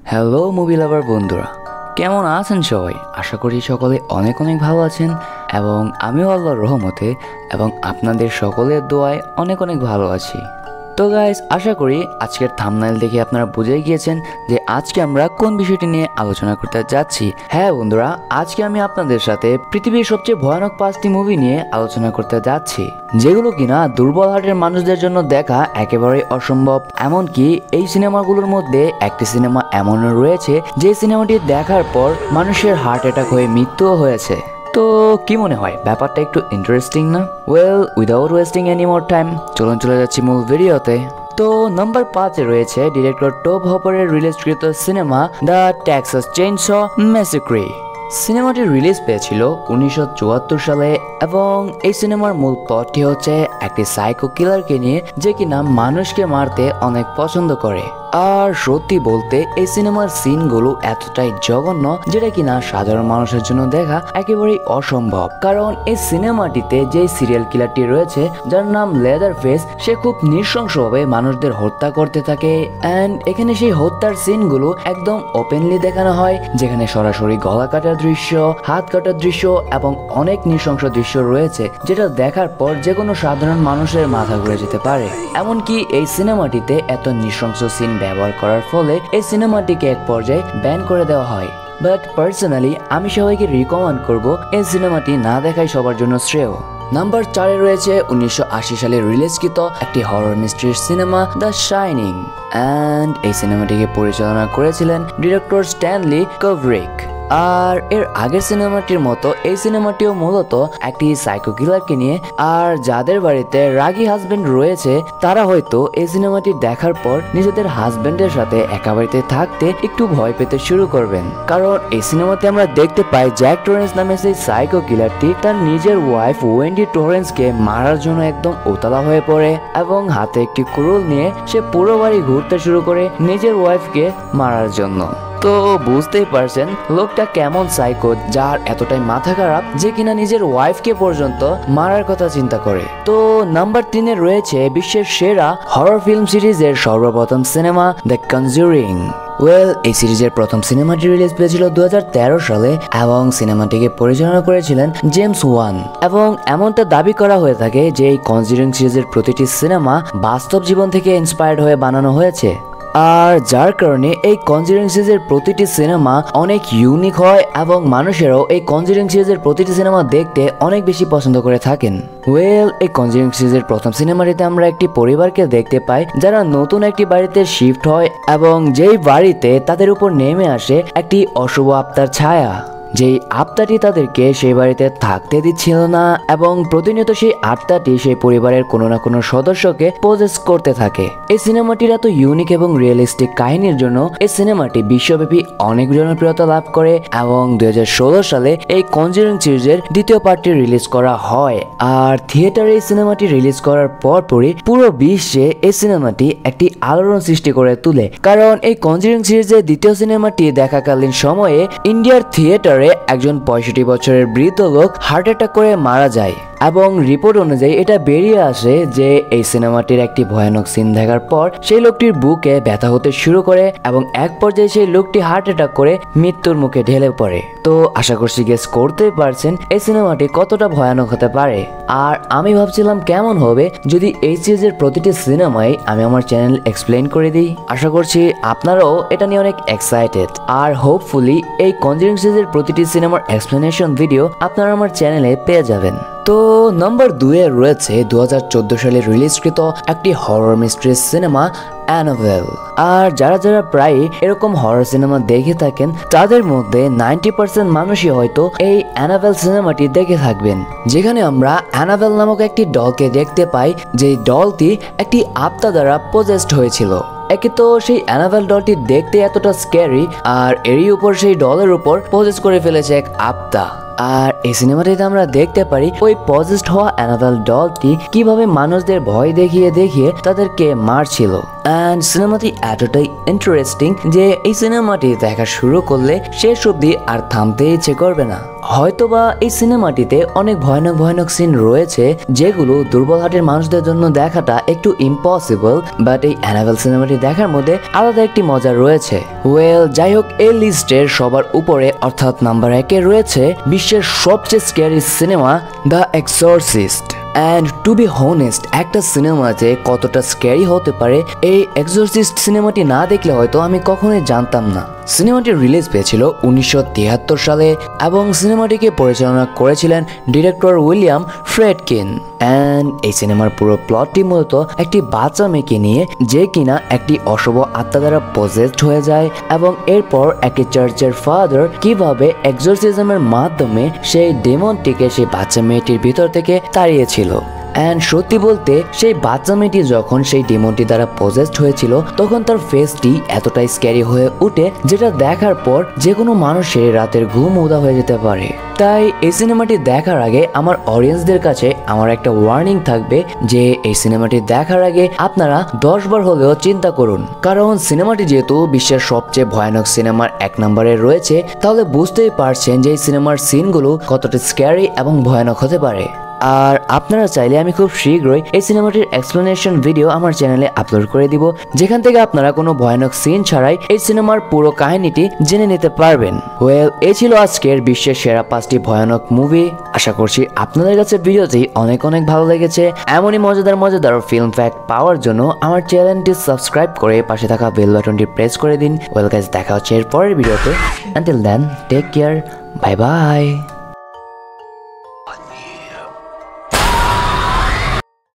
Hello movie lover বন্ধুরা, কেমন আছেন সবাই? আশা করি সকলে অনেক অনেক ভালো আছেন এবং আমিও আল্লাহর রহমতে এবং আপনাদের সকলের দোয়ায় অনেক অনেক ভালো আছি। তো গাইস, আশা করি আজকের থাম্বনেল দেখে আপনারা বুঝেই গিয়েছেন যে আজকে আমরা কোন বিষয়টি নিয়ে আলোচনা করতে যাচ্ছি। হ্যাঁ বন্ধুরা, আজকে আমি আপনাদের সাথে পৃথিবীর সবচেয়ে ভয়ানক 5টি মুভি নিয়ে আলোচনা করতে যাচ্ছি, যেগুলো কিনা দুর্বল হার্টের মানুষদের জন্য দেখা একেবারেই অসম্ভব। এমনকি এই সিনেমাগুলোর মধ্যে একটি সিনেমা এমনও রয়েছে যে সিনেমাটি দেখার পর মানুষের হার্ট অ্যাটাক হয়ে মৃত্যুও হয়েছে। তো কি মনে হয়, ব্যাপারটা একটু ইন্টারেস্টিং না? Well, without wasting any more time, চলে যাচ্ছি মূল ভিডিওতে। তো নম্বর 5-এ রয়েছে ডিরেক্টর টব হপারের রিলিজকৃত cinema the Texas chains massacre. সিনেমাটি রিলিজ পেয়েছিল 1974 সালে এবং এই সিনেমার মূল প্লটটি হচ্ছে একটি সাইকো কিলারকে নিয়ে, যে কিনা মানুষকে মারতে অনেক পছন্দ করে। আর সত্যি বলতে এই সিনেমার সিনগুলো এতটাই জঘন্য যেটা কিনা সাধারণ মানুষের জন্য দেখা একেবারেই অসম্ভব। কারণ এই সিনেমাটিতে যে সিরিয়াল কিলারটি রয়েছে যার নাম লেদার ফেস, সে খুব নৃশংসভাবে মানুষদের হত্যা করতে থাকে। অ্যান্ড এখানে সেই হত্যার সিনগুলো একদম ওপেনলি দেখানো হয়, যেখানে সরাসরি গলা কাটার দৃশ্য, হাত কাটার দৃশ্য এবং অনেক নৃশংস দৃশ্য রয়েছে, যেটা দেখার পর যে কোনো সাধারণ মানুষের মাথা ঘুরে যেতে পারে। এমনকি এই সিনেমাটিতে এত নৃশংস সিন ব্যবহার করার ফলে এই সিনেমাটিকে এক পর্যায়ে ব্যান করে দেওয়া হয়। বাট পার্সোনালি আমি সবাইকে রিকমেন্ড করব এই সিনেমাটি না দেখাই সবার জন্য শ্রেয়। নাম্বার 4-এ রয়েছে 1980 সালে রিলিজকৃত একটি হরর মিস্ট্রির সিনেমা দ্য শাইনিং। অ্যান্ড এই সিনেমাটিকে পরিচালনা করেছিলেন ডিরেক্টর স্ট্যানলি কুব্রিক। আর এর আগের সিনেমাটির মতো এই সিনেমাটিও মূলত একটি সাইকো কিলারকে নিয়ে। আর যাদের বাড়িতে রাগী হাজবেন্ড রয়েছে তারা হয়তো এই সিনেমাটি দেখার পর নিজেদের হাজবেন্ডের সাথে একা বাড়িতে থাকতে একটু ভয় পেতে শুরু করবেন। কারণ এই সিনেমাতে আমরা দেখতে পাই জ্যাক টরেন্স নামে সেই সাইকো কিলারটি তার নিজের ওয়াইফ ওয়েন্ডি টরেন্সকে মারার জন্য একদম উতলা হয়ে পড়ে এবং হাতে একটি কুড়ুল নিয়ে সে পুরো বাড়ি ঘুরতে শুরু করে নিজের ওয়াইফকে মারার জন্য। তো বুঝতেই পারছেন লোকটা কেমন সাইকো, যার এতটাই মাথা খারাপ যে কিনা নিজের ওয়াইফকে পর্যন্ত মারার কথা চিন্তা করে। তো নাম্বার 3-এ রয়েছে বিশ্বের সেরা হরর ফিল্ম সিরিজের সর্বপ্রথম সিনেমা দ্য কনজুরিং। ওয়েল, এই সিরিজের প্রথম সিনেমাটি রিলিজ পেয়েছিল 2013 সালে এবং সিনেমাটিকে পরিচালনা করেছিলেন জেমস ওয়ান। এবং এমনটা দাবি করা হয়ে থাকে যে এই কনজুরিং সিরিজের প্রতিটি সিনেমা বাস্তব জীবন থেকে ইন্সপায়ার্ড হয়ে বানানো হয়েছে। আর যার কারণে এই কনজুরিং সিরিজের প্রতিটি সিনেমা অনেক ইউনিক হয় এবং মানুষেরাও এই কনজুরিং সিরিজের প্রতিটি সিনেমা দেখতে অনেক বেশি পছন্দ করে থাকেন। ওয়েল, এই কনজুরিং সিরিজের প্রথম সিনেমাটিতে আমরা একটি পরিবারকে দেখতে পাই যারা নতুন একটি বাড়িতে শিফট হয় এবং যেই বাড়িতে তাদের উপর নেমে আসে একটি অশুভ আত্মার ছায়া, যেই আত্মাটি তাদেরকে সেই বাড়িতে থাকতে দিচ্ছিল না এবং প্রতিনিয়ত সেই আত্মাটি সেই পরিবারের কোনো না কোনো সদস্যকে পজেস করতে থাকে। এই সিনেমাটির এত ইউনিক এবং রিয়েলিস্টিক কাহিনীর জন্য এই সিনেমাটি বিশ্বব্যাপী অনেক জনপ্রিয়তা লাভ করে এবং 2016 সালে এই কনজুরিং সিরিজের দ্বিতীয় পার্টটি রিলিজ করা হয়। আর থিয়েটারে এই সিনেমাটি রিলিজ করার পরপরই পুরো বিশ্বে এই সিনেমাটি একটি আলোড়ন সৃষ্টি করে তুলে। কারণ এই কনজুরিং সিরিজের দ্বিতীয় সিনেমাটি দেখাকালীন সময়ে ইন্ডিয়ার থিয়েটার একজন 65 বছরের বৃদ্ধ লোক হার্ট অ্যাটাক করে মারা যায় এবং রিপোর্ট অনুযায়ী এটা বেরিয়ে আসে যে এই সিনেমাটির একটি ভয়ানক সিন দেখার পর সেই লোকটির বুকে ব্যথা হতে শুরু করে এবং এক পর্যায়ে সেই লোকটি হার্ট অ্যাটাক করে মৃত্যুর মুখে ঢেলে পড়ে। তো আশা করছি গেস করতে পারছেন এই সিনেমাটি কতটা ভয়ানক হতে পারে। আর আমি ভাবছিলাম কেমন হবে যদি এই সিরিজের প্রতিটি সিনেমায় আমি আমার চ্যানেল এক্সপ্লেন করে দিই। আশা করছি আপনারাও এটা নিয়ে অনেক এক্সাইটেড। আর হোপফুলি এই কনজুরিং সিরিজের প্রতিটি সিনেমার এক্সপ্লেনেশন ভিডিও আপনারা আমার চ্যানেলে পেয়ে যাবেন। তো নাম্বার 2-এ রয়েছে 2014 সালে রিলিজকৃত একটি হরর মিস্ট্রি সিনেমা অ্যানাবেল। আর যারা যারা প্রায় এরকম হরর সিনেমা দেখে থাকেন তাদের মধ্যে 90% মানুষই হয়তো এই অ্যানাবেল সিনেমাটি দেখে থাকবেন, যেখানে আমরা অ্যানাবেল নামক একটি ডলকে দেখতে পাই, যে ডলটি একটি আত্মা দ্বারা পজেসড হয়েছিল। একে তো সেই অ্যানাবেল ডলটি দেখতে এতটা স্ক্যারি, আর এরই উপর সেই ডলের উপর পজেস করে ফেলেছে এক আত্মা। আর এই সিনেমাটিতে আমরা দেখতে পারি ওই পজেসড হওয়া অ্যানাবেল ডলটি কিভাবে মানুষদের ভয় দেখিয়ে দেখিয়ে তাদেরকে মারছিল। অ্যান্ড সিনেমাটি এতটাই ইন্টারেস্টিং যে এই সিনেমাটি দেখা শুরু করলে শেষ অবধি আর থামতে ইচ্ছে করবে না। হয়তোবা এই সিনেমাটিতে অনেক ভয়ানক ভয়ানক সিন রয়েছে যেগুলো দুর্বল হার্টের মানুষদের জন্য দেখাটা একটু ইম্পসিবল, বাট এই অ্যানাবেল সিনেমাটি দেখার মধ্যে আলাদা একটি মজা রয়েছে। ওয়েল, যাই হোক, এই লিস্টের সবার উপরে অর্থাৎ নাম্বার 1-এ রয়েছে বিশ্বের সবচেয়ে scary cinema the Exorcist. And to be honest, একটা সিনেমাতে কতটা স্ক্যারি হতে পারে এই এক্সরসিস্ট সিনেমাটি না দেখলে হয়তো আমি কখনোই জানতাম না। সিনেমাটি রিলিজ পেয়েছিল 1973 সালে এবং সিনেমাটিকে পরিচালনা করেছিলেন ডিরেক্টর উইলিয়াম ফ্রেডকিন। অ্যান্ড এই সিনেমার পুরো প্লটটি মূলত একটি বাচ্চা মেয়েকে নিয়ে যে কিনা একটি অশুভ আত্মা দ্বারা পজেসড হয়ে যায় এবং এরপর একটি চার্চের ফাদার কিভাবে এক্সরসিজমের মাধ্যমে সেই ডেমনটিকে সেই বাচ্চা মেয়েটির ভিতর থেকে তাড়িয়েছিল। অ্যান্ড সত্যি বলতে সেই বাচ্চা মেয়েটি যখন সেই ডেমনটি দ্বারা পজেসড হয়েছিল তখন তার ফেসটি এতটাই স্ক্যারি হয়ে উঠে যেটা দেখার পর যে কোনো মানুষের রাতের ঘুম উদা হয়ে যেতে পারে। তাই এই সিনেমাটি দেখার আগে আমার অডিয়েন্সদের কাছে আমার একটা ওয়ার্নিং থাকবে যে এই সিনেমাটি দেখার আগে আপনারা 10 বার হলেও চিন্তা করুন, কারণ সিনেমাটি যেহেতু বিশ্বের সবচেয়ে ভয়ানক সিনেমার 1 নম্বরে রয়েছে তাহলে বুঝতেই পারছেন যে এই সিনেমার সিনগুলো কতটা স্ক্যারি এবং ভয়ানক হতে পারে। আর আপনারা চাইলে আমি খুব শীঘ্রই এই সিনেমাটির এক্সপ্লেনেশন ভিডিও আমার চ্যানেলে আপলোড করে দিব, যেখান থেকে আপনারা কোনো ভয়ানক সিন ছাড়াই এই সিনেমার পুরো কাহিনীটি জেনে নিতে পারবেন। ওয়েল, এই ছিল আজকের বিশ্বের সেরা 5টি ভয়ানক মুভি। আশা করছি আপনাদের কাছে ভিডিওটি অনেক অনেক ভালো লেগেছে। এমনই মজাদার ফিল্ম ফ্যাক্ট পাওয়ার জন্য আমার চ্যানেলটি সাবস্ক্রাইব করে পাশে থাকা বেল বাটনটি প্রেস করে দিন। ওয়েল গাইস, দেখা হচ্ছে এর পরের ভিডিওতে। Until then, take care, bye by.